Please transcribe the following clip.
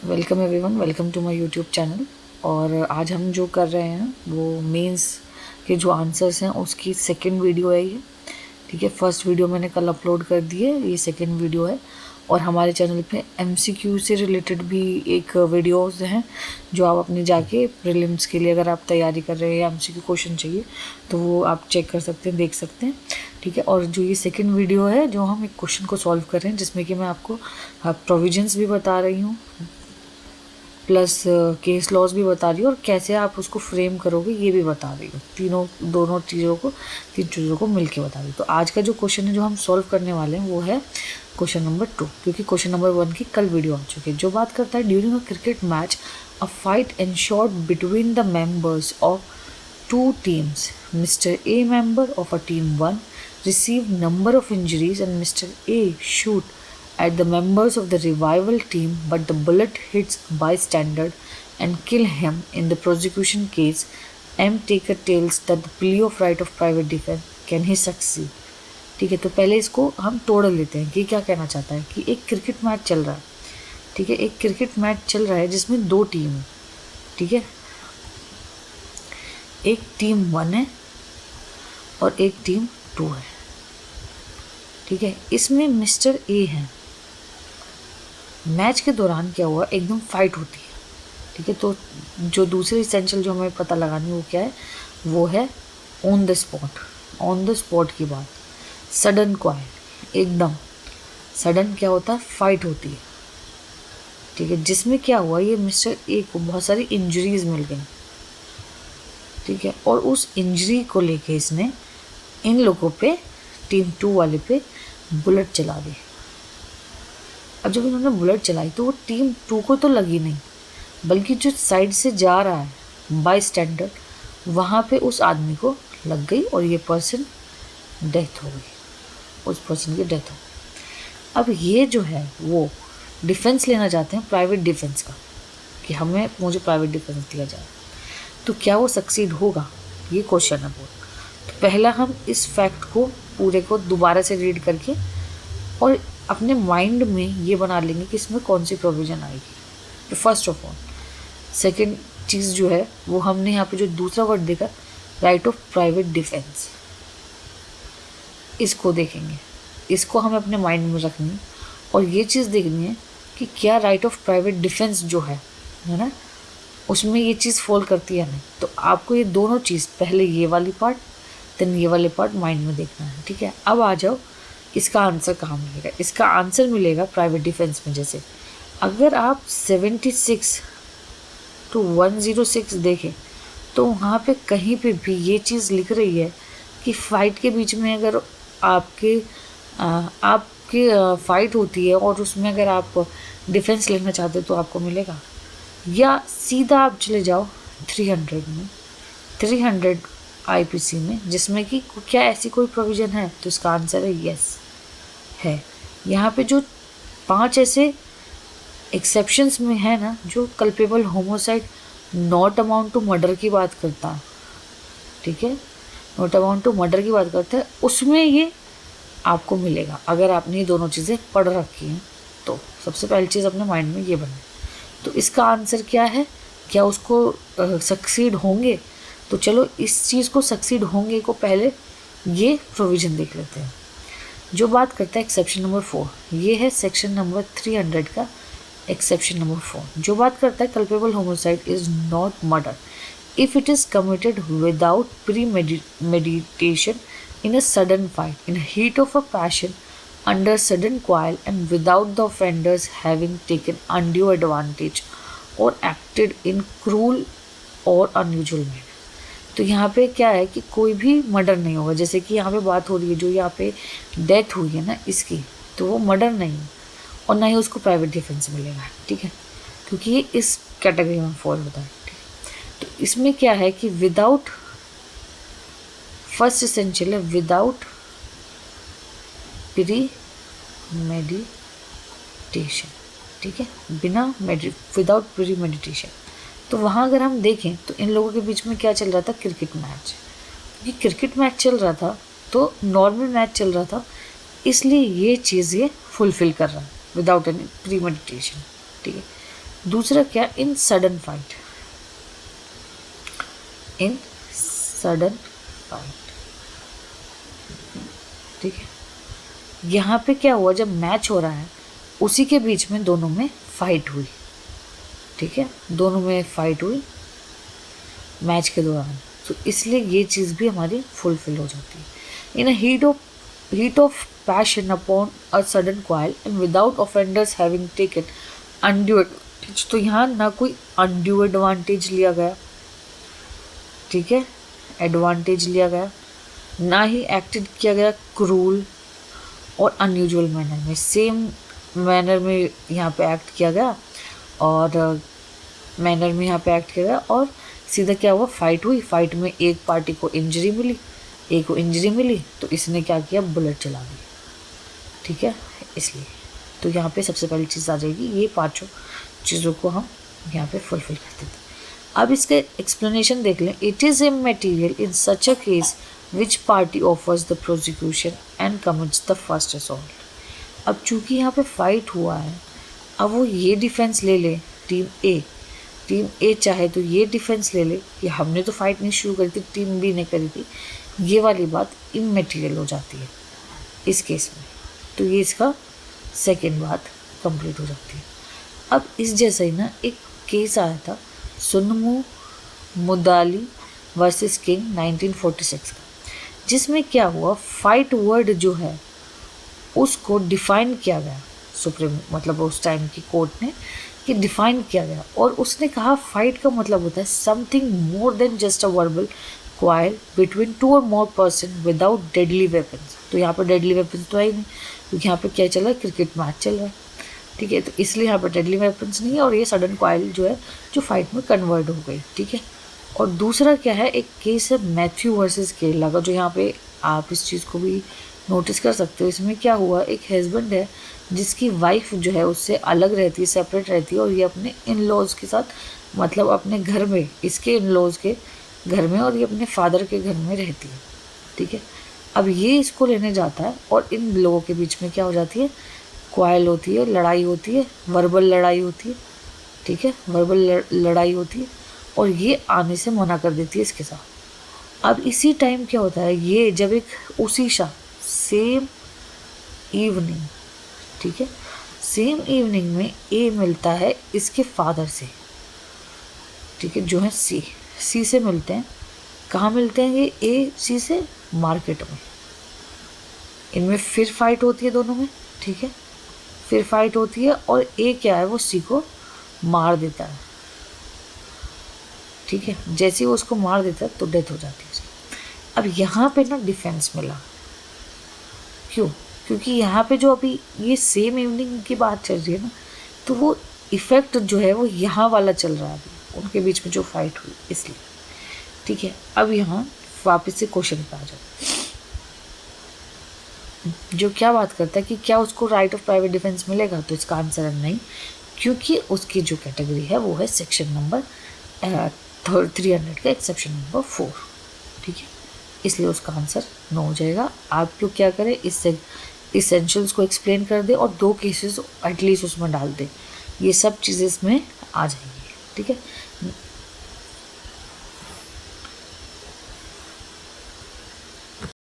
Welcome everyone, welcome to my YouTube channel. और आज हम जो कर रहे हैं वो मेंस के जो आंसर्स हैं उसकी सेकंड वीडियो है ये। ठीक है, फर्स्ट वीडियो मैंने कल अपलोड कर दी है, ये सेकंड वीडियो है। और हमारे चैनल पे एमसीक्यू से रिलेटेड भी एक वीडियोस हैं जो आप अपने जाके प्रीलिम्स के लिए अगर आप तैयारी कर रहे हैं या एमसीक्यू क्वेश्चन चाहिए तो वो आप चेक कर सकते हैं, देख सकते हैं। ठीक है, और जो ये सेकंड वीडियो है जो हम एक क्वेश्चन को सॉल्व कर रहे हैं जिसमें कि मैं आपको प्रोविजंस भी बता रही हूँ प्लस केस लॉज भी बता रही हूँ और कैसे आप उसको फ्रेम करोगे ये भी बता रही हूँ। तीन चीज़ों को मिलके बता रही हूँ। तो आज का जो क्वेश्चन है जो हम सॉल्व करने वाले हैं वो है क्वेश्चन नंबर 2, क्योंकि क्वेश्चन नंबर 1 की कल वीडियो आ चुकी है। जो बात करता है during a cricket match a fight ensured between the members of two teams, mister A member of a team 1 received number of injuries and Mr. A shoot at the members of the revival team, but the bullet hits bystander and kill him. In the prosecution case, M. Taker tells that the plea of right of private defense, can he succeed? ठीक है, तो पहले इसको हम तोड़ लेते हैं कि क्या कहना चाहता है। कि एक क्रिकेट मैच चल रहा है, ठीक है, एक क्रिकेट मैच चल रहा है जिसमें दो टीम है। ठीक है, एक टीम 1 है और एक टीम 2 है। ठीक है, इसमें मिस्टर ए है। मैच के दौरान क्या हुआ, एकदम फाइट होती है। ठीक है, तो जो दूसरी एसेंशियल जो हमें पता लगानी वो क्या है, वो है on the spot. On the spot की बात, सडन क्वाइल, एकदम सडन क्या होता है, फाइट होती है। ठीक है, जिसमें क्या हुआ, ये मिस्टर ए को बहुत सारी इंजरीज मिल गई। ठीक है, और उस इंजरी को लेके इसने इन लोगों पे, टीम 2 वाले पे बुलेट चला दी। अब जब इन्होंने बुलेट चलाई तो वो टीम 2 को तो लगी नहीं, बल्कि जो साइड से जा रहा है बाय स्टैंडर्ड, वहाँ पे उस आदमी को लग गई और ये पर्सन डेथ हो गई, उस पर्सन की डेथ हो गई। अब ये जो है वो डिफेंस लेना चाहते हैं, प्राइवेट डिफेंस का, कि मुझे प्राइवेट डिफेंस दिया जाए। तो क्या वो सक्सीड होगा, ये क्वेश्चन है बहुत। तो पहला हम इस फैक्ट को पूरे को दोबारा से रीड करके और अपने माइंड में ये बना लेंगे कि इसमें कौन सी प्रोविज़न आएगी। तो फर्स्ट ऑफ ऑल सेकंड चीज़ जो है वो हमने यहाँ पे जो दूसरा वर्ड देखा, राइट ऑफ प्राइवेट डिफेंस, इसको देखेंगे, इसको हमें अपने माइंड में रखनी है। और ये चीज़ देखनी है कि क्या राइट ऑफ प्राइवेट डिफेंस जो है ना, उसमें ये चीज़ फॉल करती है नहीं। तो आपको ये दोनों चीज़, पहले ये वाली पार्ट देन ये वाले पार्ट माइंड में देखना है। ठीक है, अब आ जाओ इसका आंसर कहाँ मिलेगा। इसका आंसर मिलेगा प्राइवेट डिफेंस में। जैसे अगर आप 76 to 106 देखें तो वहाँ पे कहीं पे भी ये चीज़ लिख रही है कि फ़ाइट के बीच में अगर आपके फ़ाइट होती है और उसमें अगर आप डिफेंस लेना चाहते हो तो आपको मिलेगा। या सीधा आप चले जाओ 300 में, 300 आईपीसी में, जिसमें कि क्या ऐसी कोई प्रोविज़न है, तो इसका आंसर है यस है। यहाँ पे जो 5 ऐसे एक्सेप्शंस में है ना, जो culpable homicide not amount to murder की बात करता है। ठीक है, नॉट अमाउंट टू मर्डर की बात करता है, उसमें ये आपको मिलेगा अगर आपने ये दोनों चीज़ें पढ़ रखी हैं। तो सबसे पहली चीज़ अपने माइंड में ये बने। तो इसका आंसर क्या है, क्या उसको सक्सीड होंगे। तो चलो इस चीज़ को सक्सीड होंगे को पहले ये प्रोविज़न देख लेते हैं। जो बात करता है एक्सेप्शन नंबर 4, ये है सेक्शन नंबर 300 का एक्सेप्शन नंबर 4। जो बात करता है culpable homicide is not murder if it is committed without pre meditation in a sudden fight in heat of a passion under sudden quarrel and without the offenders having taken undue advantage or acted in cruel or unusual manner। तो यहाँ पे क्या है कि कोई भी murder नहीं होगा। जैसे कि यहाँ पे बात हो रही है जो यहाँ पे डेथ हुई है ना इसकी, तो वो मर्डर नहीं है और ना ही उसको प्राइवेट डिफेंस मिलेगा। ठीक है, क्योंकि ये इस कैटेगरी में फॉल होता है। ठीक है, तो इसमें क्या है कि विदाउट, फर्स्ट एसेंशियल है विदाउट प्री मेडिटेशन। ठीक है, विदाउट प्री मेडिटेशन। तो वहाँ अगर हम देखें तो इन लोगों के बीच में क्या चल रहा था, क्रिकेट मैच। ये क्रिकेट मैच चल रहा था तो नॉर्मल मैच चल रहा था, इसलिए ये चीज़ ये फुलफ़िल कर रहा है विदाउट एनी प्री मेडिटेशन। ठीक है, दूसरा क्या, इन सडन फाइट, इन सडन फाइट, ठीक है। यहाँ पे क्या हुआ, जब मैच हो रहा है उसी के बीच में दोनों में फाइट हुई, ठीक है, दोनों में फाइट हुई मैच के दौरान, तो इसलिए ये चीज़ भी हमारी फुलफिल हो जाती है। इन heat of passion upon a sudden coil and without offenders having taken undue advantage, तो यहाँ ना कोई अनड्यू एडवांटेज लिया गया, ठीक है, एडवांटेज लिया गया, ना ही एक्टेड किया गया क्रूल और अनयूजुअल मैनर में, सेम मैनर में यहाँ पे एक्ट किया गया और मैनर में यहाँ पे एक्ट किया गया, और सीधा क्या हुआ, फाइट हुई, फाइट में एक पार्टी को इंजरी मिली, एक को इंजरी मिली, तो इसने क्या किया, बुलेट चला दी, ठीक है, इसलिए तो यहाँ पे सबसे पहली चीज़ आ जाएगी, ये पांचों चीज़ों को हम यहाँ पे फुलफिल करते थे। अब इसके एक्सप्लेनेशन देख लें। It is इमैटेरियल in such a case which party offers the prosecution and commits the first assault. अब चूंकि यहाँ पे फाइट हुआ है, अब वो ये डिफेंस ले ले, टीम ए चाहे तो ये डिफेंस ले ले कि हमने तो फाइट नहीं शुरू करी थी, टीम बी ने करी थी, ये वाली बात इमैटेरियल हो जाती है इस केस में, तो ये इसका सेकेंड बात कंप्लीट हो जाती है। अब इस जैसा ही ना एक केस आया था, सुन्नमू मुदाली वर्सेस किंग 1946 का, जिसमें क्या हुआ, फाइट वर्ड जो है उसको डिफाइन किया गया, सुप्रीम मतलब उस टाइम की कोर्ट ने कि डिफाइन किया गया, और उसने कहा फाइट का मतलब होता है something more than just a verbal quarrel between two or more person without deadly weapons. तो यहाँ पर डेडली वेपन्स तो है ही नहीं, क्योंकि यहाँ पे क्या चल रहा है, क्रिकेट मैच चल रहा है, ठीक है, तो इसलिए यहाँ पर डेडली वेपन्स नहीं है, और ये सडन क्वाइल जो है जो फाइट में कन्वर्ट हो गई, ठीक है। और दूसरा क्या है, एक केस है मैथ्यू वर्सेस केरला का, जो यहाँ पे आप इस चीज़ को भी नोटिस कर सकते हो। इसमें क्या हुआ, एक हस्बैंड है जिसकी वाइफ जो है उससे अलग रहती है, सेपरेट रहती है, और ये अपने इन लॉज के साथ मतलब अपने घर में, इसके इन लॉज के घर में, और ये अपने फादर के घर में रहती है, ठीक है। अब ये इसको लेने जाता है और इन लोगों के बीच में क्या हो जाती है, क्वाइल होती है, लड़ाई होती है, वर्बल लड़ाई होती है, ठीक है, वर्बल लड़ाई होती है, और ये आने से मना कर देती है इसके साथ। अब इसी टाइम क्या होता है, ये जब एक उसी सेम इवनिंग, ठीक है, सेम इवनिंग में ए मिलता है इसके फादर से, ठीक है, जो है सी से मिलते हैं। कहाँ मिलते हैं ये, ए सी से मार्केट में। इनमें फिर फाइट होती है दोनों में, ठीक है, फिर फाइट होती है, और ए क्या है, वो सी को मार देता है, ठीक है, जैसे ही वो उसको मार देता है तो डेथ हो जाती है उसकी। अब यहाँ पे ना डिफेंस मिला, क्यों, क्योंकि यहाँ पे जो अभी ये सेम इवनिंग की बात चल रही है ना, तो वो इफेक्ट जो है वो यहाँ वाला चल रहा है अभी उनके बीच में जो फाइट हुई, इसलिए, ठीक है। अब यहाँ वापस से क्वेश्चन पे आ जाओ, जो क्या बात करता है कि क्या उसको राइट ऑफ प्राइवेट डिफेंस मिलेगा, तो इसका आंसर है नहीं, क्योंकि उसकी जो कैटेगरी है वो है सेक्शन नंबर 300 का एक्सेप्शन नंबर 4, ठीक है, इसलिए उसका आंसर नो हो जाएगा। आप लोग क्या करें, इससे इसेंशियल्स को एक्सप्लेन कर दे और 2 केसेस एटलीस्ट उसमें डाल दे, ये सब चीज़ें इसमें आ जाएंगी, ठीक है।